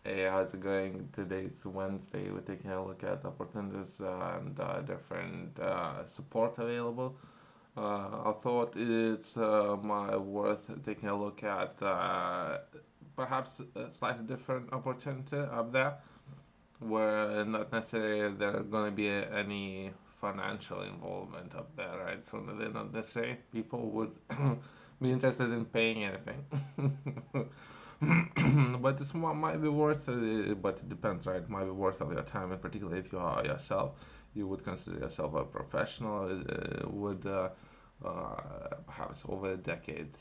Hey, how's it going? Today's Wednesday. We're taking a look at opportunities and different support available. I thought it's my worth taking a look at perhaps a slightly different opportunity up there, where not necessarily there going to be any financial involvement up there, right? So they're not necessarily people would be interested in paying anything. But it's might be worth but it depends, right? It might be worth of your time, and particularly if you are yourself, you would consider yourself a professional, would perhaps over a decade.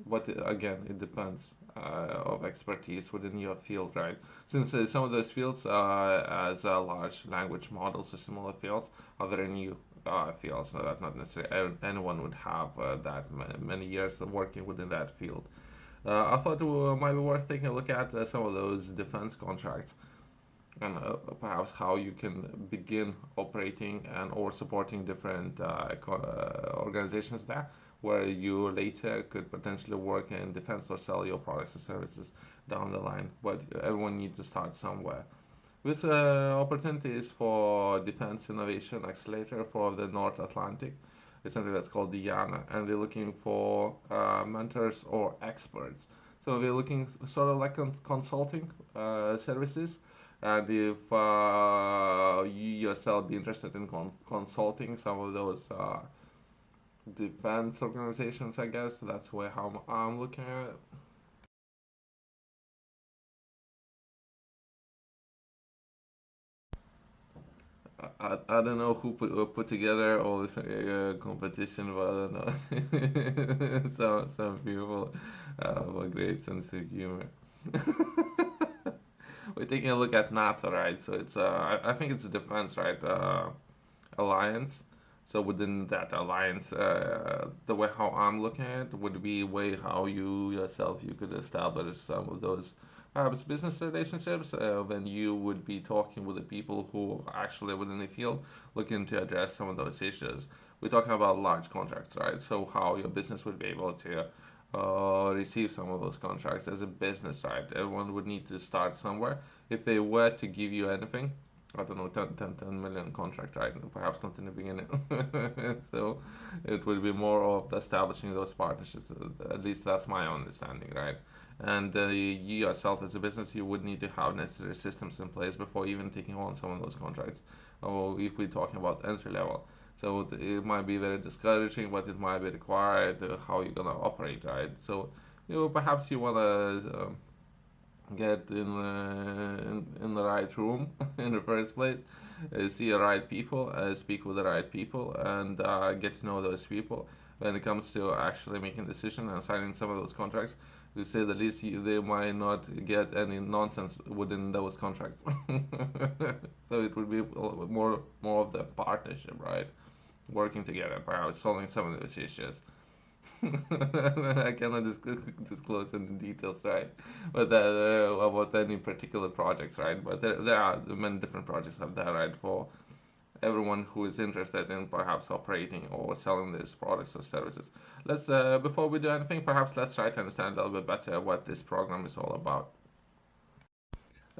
But again, it depends of expertise within your field, right? Since some of those fields, as large language models or similar fields, are very new fields, so that not necessarily anyone would have that many years of working within that field. I thought it might be worth taking a look at some of those defense contracts and perhaps how you can begin operating and or supporting different organizations there, where you later could potentially work in defense or sell your products or services down the line. But everyone needs to start somewhere. This opportunity is for Defence Innovation Accelerator for the North Atlantic. It's something that's called DIANA, and they're looking for mentors or experts. So we're looking sort of like consulting services, and if you yourself be interested in consulting some of those defense organizations, I guess that's where how I'm looking at it. I don't know who put together all this competition, but I don't know. Some people have a great sense of humor. We're taking a look at NATO, right? So it's I think it's a defense, right? Alliance. So within that alliance, the way how I'm looking at it would be way how you yourself you could establish some of those perhaps business relationships when you would be talking with the people who actually within the field looking to address some of those issues. We're talking about large contracts, right? So how your business would be able to receive some of those contracts as a business, right? Everyone would need to start somewhere. If they were to give you anything, I don't know, 10 million contract, right? Perhaps not in the beginning. So it will be more of establishing those partnerships. At least that's my understanding, right? And you yourself as a business, you would need to have necessary systems in place before even taking on some of those contracts. Or if we're talking about entry level. So it might be very discouraging, but it might be required how you're gonna operate, right? So perhaps you wanna get in the right room in the first place, see the right people, speak with the right people, and get to know those people. When it comes to actually making a decision and signing some of those contracts, to say the least, they might not get any nonsense within those contracts. So it would be more of the partnership, right? Working together, perhaps solving some of those issues. I cannot disclose any details, right? But about any particular projects, right? But there are many different projects out there, right? For everyone who is interested in perhaps operating or selling these products or services. Let's before we do anything, perhaps let's try to understand a little bit better what this program is all about.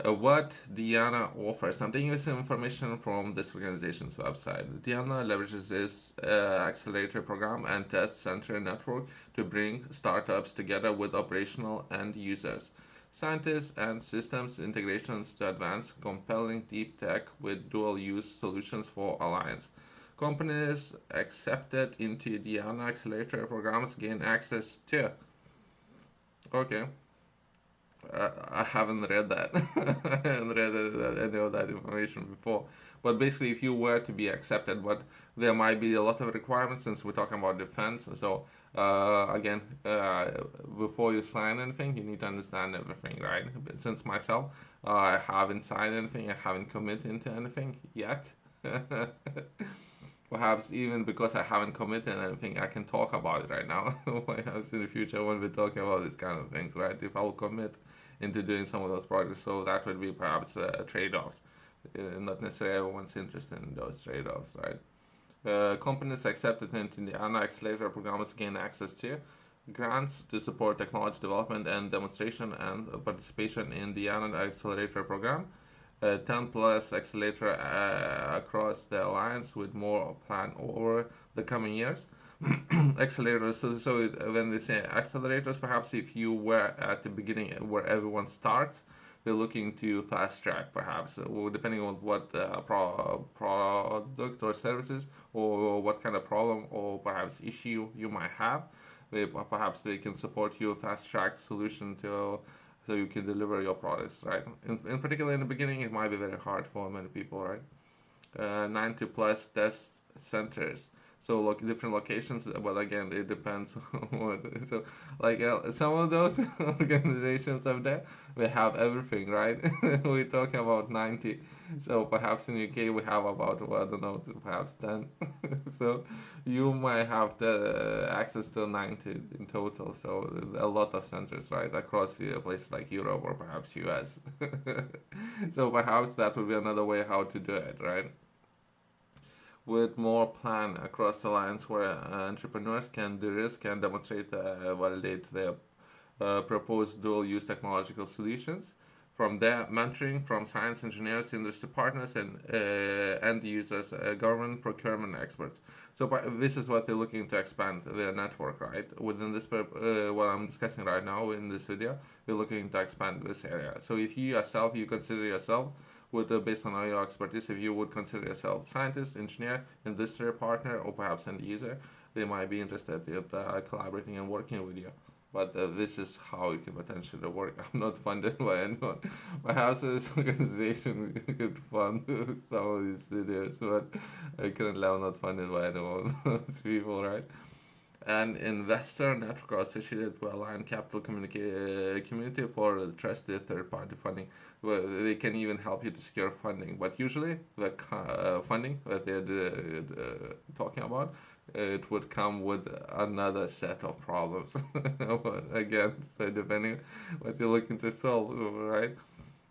What Diana offers. I'm taking this information from this organization's website. Diana leverages this accelerator program and test center network to bring startups together with operational end users, scientists, and systems integrations to advance compelling deep tech with dual use solutions for Alliance. Companies accepted into Diana accelerator programs gain access to. Okay, I haven't read that. I haven't read any of that information before. But basically, if you were to be accepted, but there might be a lot of requirements since we're talking about defense. So again, before you sign anything, you need to understand everything, right? Since myself, I haven't signed anything, I haven't committed to anything yet. Perhaps even because I haven't committed anything, I can talk about it right now. Perhaps in the future when we're talking about these kind of things, right? If I'll commit into doing some of those projects, so that would be perhaps trade-offs. Not necessarily everyone's interested in those trade-offs, right? Companies accepted into the ANA accelerator programs gain access to. grants to support technology development and demonstration and participation in the NATO Accelerator program. 10 plus accelerator across the alliance with more planned over the coming years. Accelerators, so when they say accelerators, perhaps if you were at the beginning where everyone starts, they're looking to fast track perhaps, depending on what product or services or what kind of problem or perhaps issue you might have. Perhaps they can support you a fast track solution to so you can deliver your products, right? In particular, in the beginning, it might be very hard for many people, right? 90 plus test centers. So look, different locations, but again, it depends on what. So, like some of those organizations out there, we have everything, right? We're talking about 90. So perhaps in UK we have about, well, I don't know, perhaps 10. So you might have the access to 90 in total. So a lot of centers, right, across places like Europe or perhaps US. So perhaps that would be another way how to do it, right? With more plan across the alliance where entrepreneurs can de-risk and demonstrate validate their proposed dual-use technological solutions. From there, mentoring from science engineers, industry partners, and end users, government procurement experts. So this is what they're looking to expand their network, right? Within this, what I'm discussing right now in this video, we're looking to expand this area. So if you yourself, you consider yourself would based on your expertise, if you would consider yourself scientist, engineer, industry partner, or perhaps end user, they might be interested in collaborating and working with you. But this is how it can potentially work. I'm not funded by anyone. Perhaps this organization could fund some of these videos, but currently I'm not funded by anyone of those people, right? An investor network associated with Alliant Capital community for trusted third-party funding. Well, they can even help you to secure funding, but usually the funding that they're talking about, it would come with another set of problems. But again, so depending what you're looking to solve, right?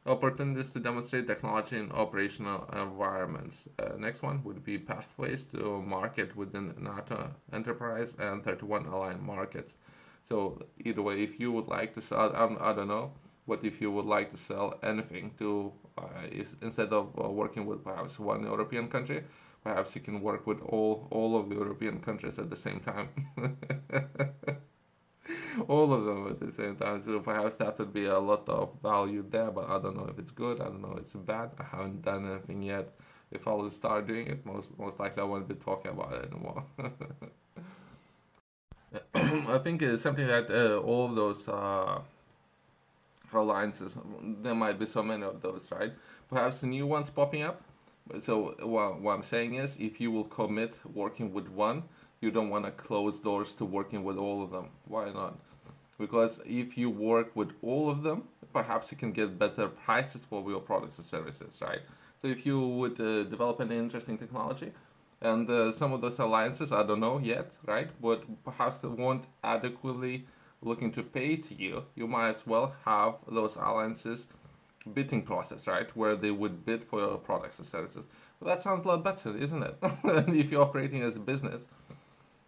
Opportunities to demonstrate technology in operational environments. Next one would be pathways to market within NATO enterprise and 31 aligned markets. So either way, if you would like to sell, I don't know, but if you would like to sell anything to, instead of working with perhaps one European country, perhaps you can work with all of the European countries at the same time. All of them at the same time. So perhaps that would be a lot of value there, but I don't know if it's good. I don't know if it's bad. I haven't done anything yet. If I will start doing it, most likely I won't be talking about it anymore. I think it's something that all of those alliances, there might be so many of those, right? Perhaps new ones popping up. So what I'm saying is, if you will commit working with one, you don't want to close doors to working with all of them. Why not? Because if you work with all of them, perhaps you can get better prices for your products and services, right? So if you would develop an interesting technology, and some of those alliances, I don't know yet, right? But perhaps they won't adequately looking to pay to you. You might as well have those alliances bidding process, right? Where they would bid for your products and services. Well, that sounds a lot better, isn't it? If you're operating as a business.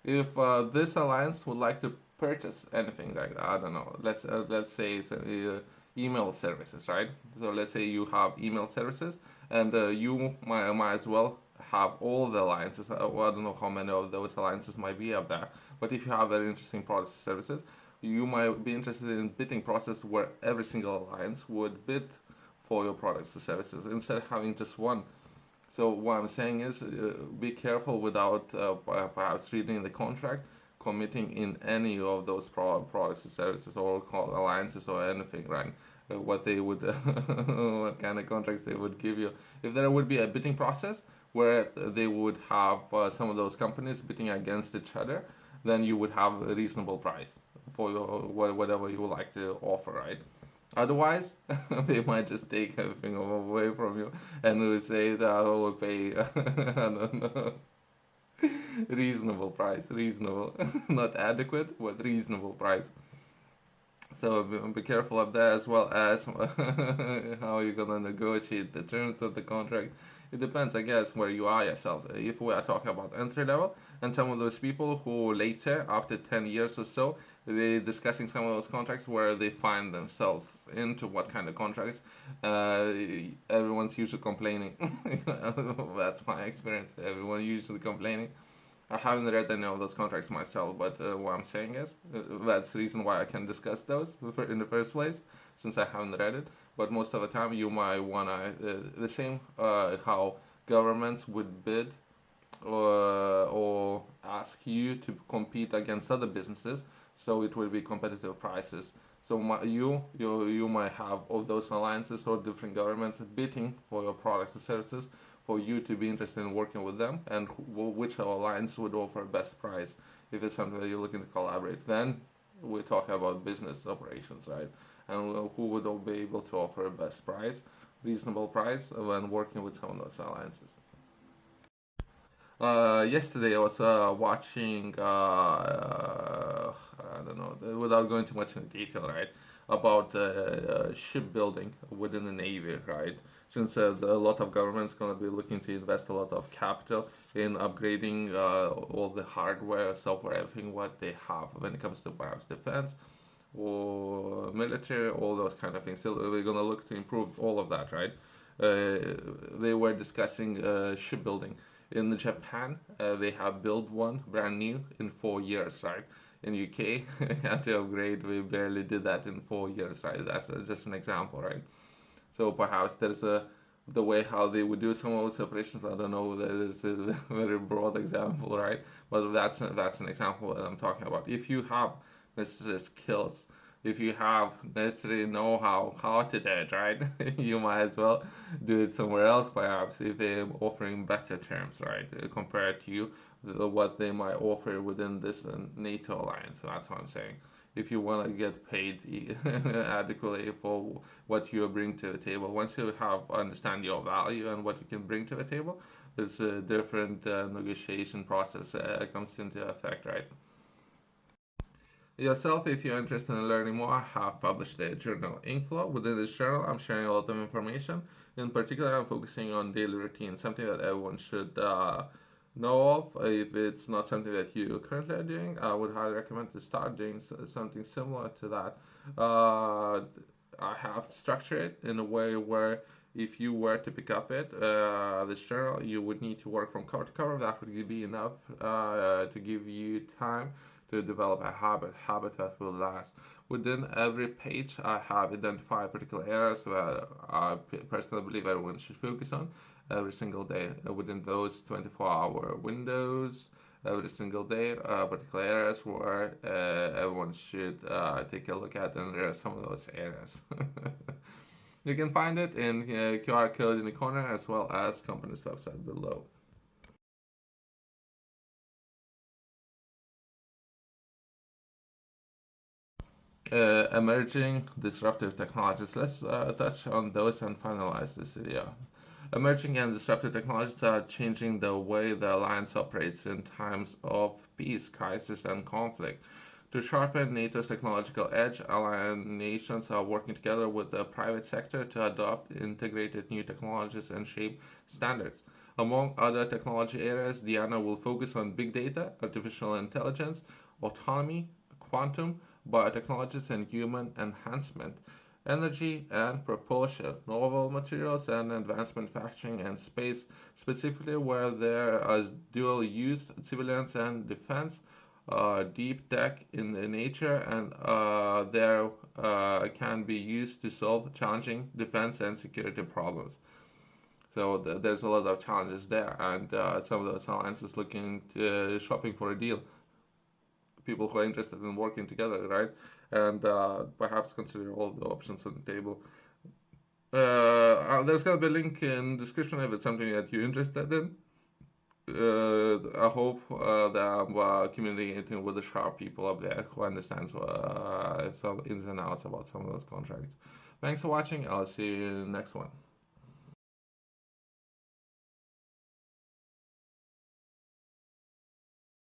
If this alliance would like to purchase anything, like I don't know, let's say it's email services, right? So let's say you have email services, and you might as well have all the alliances. Well, I don't know how many of those alliances might be up there, but if you have very interesting products and services, you might be interested in bidding process where every single alliance would bid for your products or services instead of having just one. So what I'm saying is, be careful without perhaps reading the contract, committing in any of those products or services or alliances or anything, right? What they would, what kind of contracts they would give you. If there would be a bidding process where they would have some of those companies bidding against each other, then you would have a reasonable price for your, whatever you would like to offer, right? Otherwise, they might just take everything away from you and will say that I will pay, I don't know, reasonable price, reasonable, not adequate, but reasonable price. So be careful of that, as well as how you're gonna negotiate the terms of the contract. It depends, I guess, where you are yourself. If we are talking about entry level, and some of those people who later, after 10 years or so, they discussing some of those contracts where they find themselves into what kind of contracts. Everyone's usually complaining. That's my experience. Everyone usually complaining. I haven't read any of those contracts myself, but what I'm saying is that's the reason why I can discuss those in the first place, since I haven't read it. But most of the time, you might wanna the same how governments would bid or ask you to compete against other businesses, so it will be competitive prices. So you might have all those alliances or different governments bidding for your products and services for you to be interested in working with them, and which alliance would offer best price. If it's something that you're looking to collaborate, then we're talking about business operations, right? And who would all be able to offer best price, reasonable price when working with some of those alliances. Yesterday I was watching, I don't know, without going too much into detail, right, about shipbuilding within the Navy, right? Since a lot of governments going to be looking to invest a lot of capital in upgrading all the hardware, software, everything what they have when it comes to perhaps defense or military, all those kind of things. So we're going to look to improve all of that, right? They were discussing shipbuilding. In Japan, they have built one brand new in 4 years, right? In UK, had to upgrade. We barely did that in 4 years, right? That's just an example, right? So perhaps there's the way how they would do some of those operations. I don't know. That is a very broad example, right? But that's an example that I'm talking about. If you have necessary skills, if you have necessary know-how how to do it, right, you might as well do it somewhere else, perhaps, if they're offering better terms, right, compared to you, what they might offer within this NATO alliance. So that's what I'm saying. If you want to get paid adequately for what you bring to the table, once you have understand your value and what you can bring to the table, there's a different negotiation process comes into effect, right? Yourself, if you're interested in learning more, I have published the journal Inkflow. Within this journal, I'm sharing a lot of information. In particular, I'm focusing on daily routine, something that everyone should know of. If it's not something that you currently are doing, I would highly recommend to start doing something similar to that. I have structured it in a way where if you were to pick up this journal, you would need to work from cover to cover. That would be enough to give you time to develop a habit that will last. Within every page, I have identified particular areas where I personally believe everyone should focus on every single day within those 24-hour windows. Every single day, particular areas where everyone should take a look at, and there are some of those areas. You can find it in QR code in the corner as well as company's website below. Emerging disruptive technologies. Let's touch on those and finalize this video. Emerging and disruptive technologies are changing the way the alliance operates in times of peace, crisis, and conflict. To sharpen NATO's technological edge, allied nations are working together with the private sector to adopt integrated new technologies and shape standards. Among other technology areas, Diana will focus on big data, artificial intelligence, autonomy, quantum, biotechnologies, and human enhancement, energy and propulsion, novel materials and advanced manufacturing, and space, specifically where there are dual use, civilians and defense, deep tech in nature, and there can be used to solve challenging defense and security problems. So there's a lot of challenges there, and some of those alliances looking to shopping for a deal. People who are interested in working together, right? And perhaps consider all the options on the table. There's gonna be a link in the description if it's something that you're interested in. I hope that I'm communicating with the sharp people up there who understands some ins and outs about some of those contracts. Thanks for watching. I'll see you in the next one.